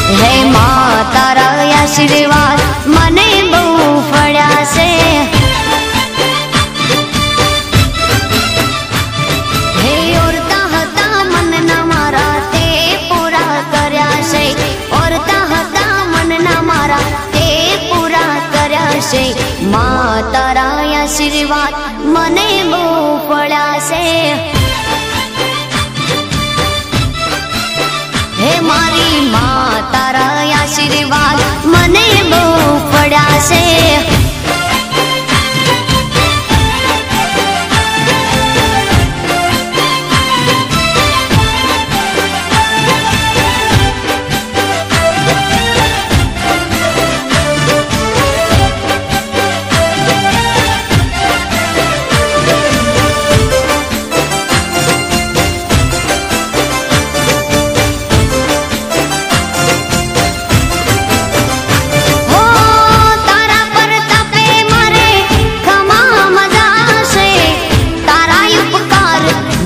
હે માં તારા આશીર્વાદ મને બહુ ફળ્યા છે। હે ઓરતા હતા મનના મારા તે પૂરા કર્યા છે। ઓરતા હતા મનના મારા તે પૂરા કર્યા છે। માં તારા આશીર્વાદ મને બહુ ફળ્યા છે। હે મારી માં તારા આશીર્વાદ મને બહુ ફળ્યા છે।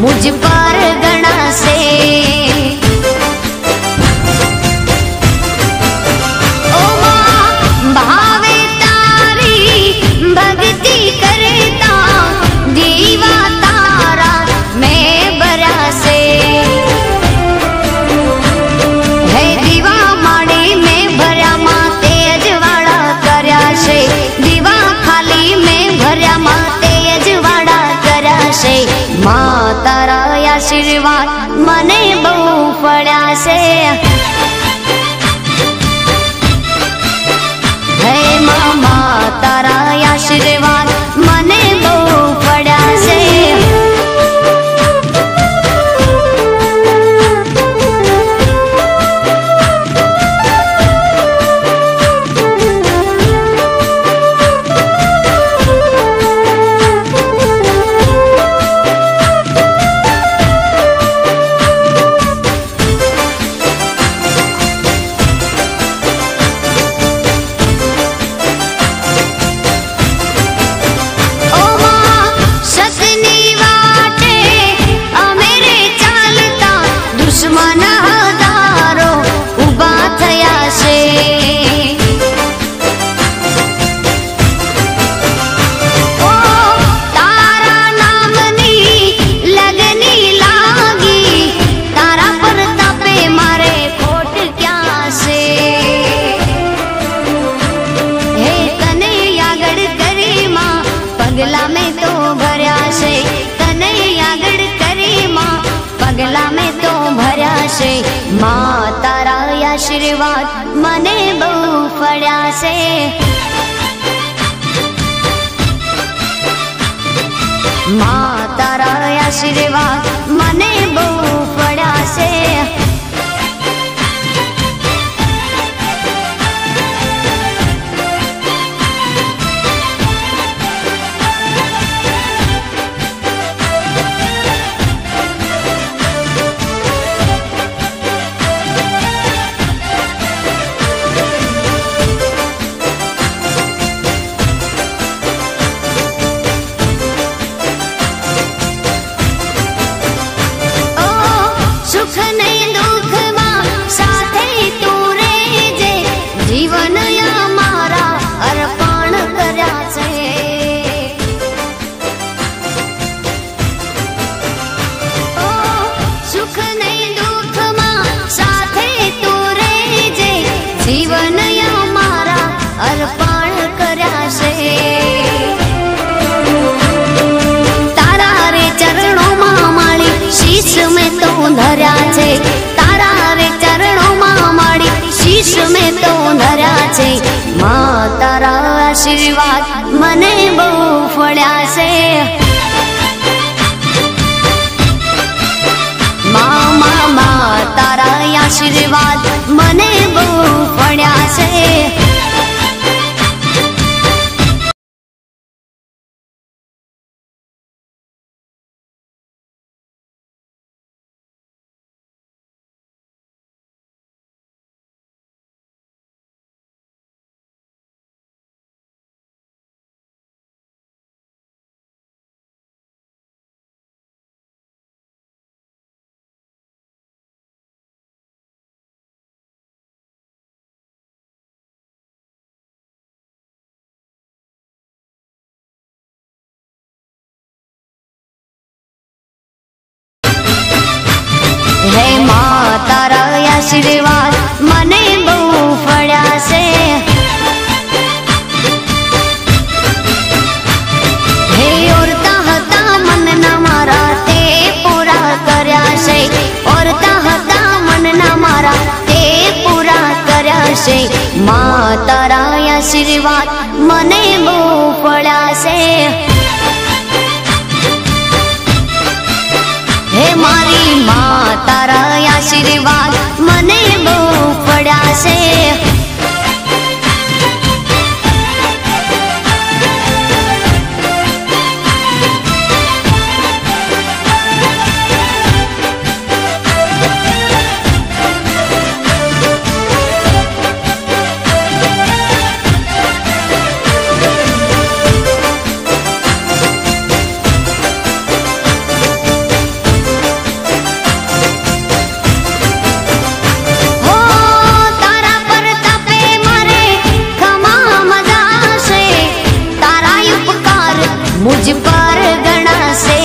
मुझ पर गणा से ओ मां भावे तारी भक्ति करता दीवा तारा मैं बरा से। है दीवा माड़ी में भर्या मां तेज वाड़ा कर्या से। दीवा खाली में भर्या मां तेज वाड़ा कर्या से। मां तारा आशीर्वाद મને બહુ ફળ્યા છે। હે મામા તારા આશીર્વાદ મને બહુ ફળ્યા છે। पगला में तो भर्या से तने आगड़ करे मां पगला में तो भर्या से। मां तारा आशीर्वाद मने बहु फळ्या से। मां तारा आशीर्वाद मने बहु फळ्या से। धर्या छे तारा रे चरणों मां माड़ी शीश में तो धर्या छे। मां तारा आशीर्वाद मने बहु फळ्या छे। मां तारा आशीर्वाद मने बहु फळ्या छे। હે માં તારા આશીર્વાદ મને બહુ ફળ્યા છે. હે ઓરતા હતા મનના મારા તે પૂરા કર્યા છે. ઓરતા હતા મનના મારા તે પૂરા કર્યા છે. માં તારા આશીર્વાદ મને બહુ ફળ્યા છે. હે મારી માં તારા આશીર્વાદ મને બહુ ફળ્યા છે. मुझ पर गणा से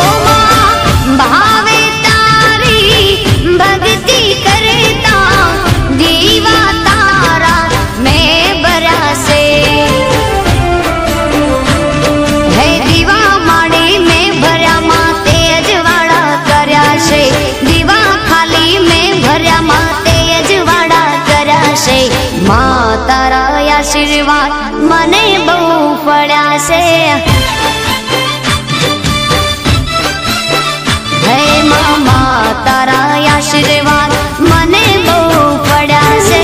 ओ मां भावे तारी भक्ति करता दीवा तारा मैं बरा से. है दीवा माड़ी में भर्या मां तेज वाड़ा कर्या છે. दीवा खाली में भर्या मां तेज वाड़ा कर्या છે. मां तारा आशीर्वाद મને બહુ ફળ્યા છે. હે મામા તારા આશીર્વાદ મને બહુ ફળ્યા છે.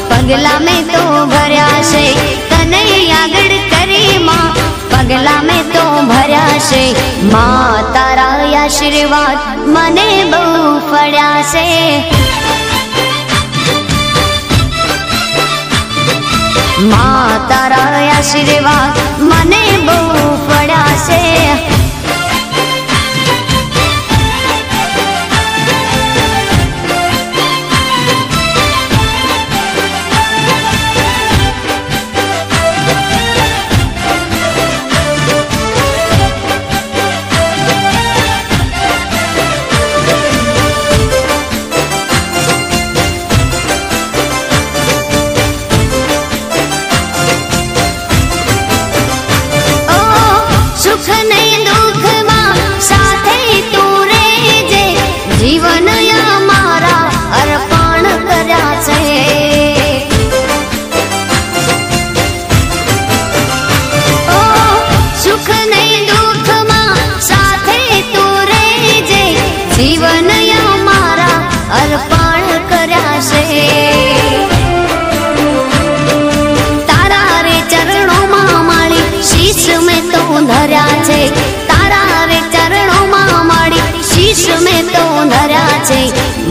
पगला में तो भर्या છે. तने આગળ કરી માં પગલા में तो ભર્યા છે. માં તારા આશીર્વાદ મને બહુ ફળ્યા છે. માં તારા આશીર્વાદ મને બહુ ફળ્યા છે.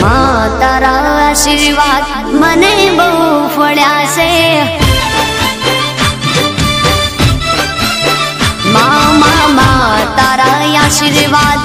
मां तारा आशीर्वाद मने बहु फळ्या છે. मां तारा आशीर्वाद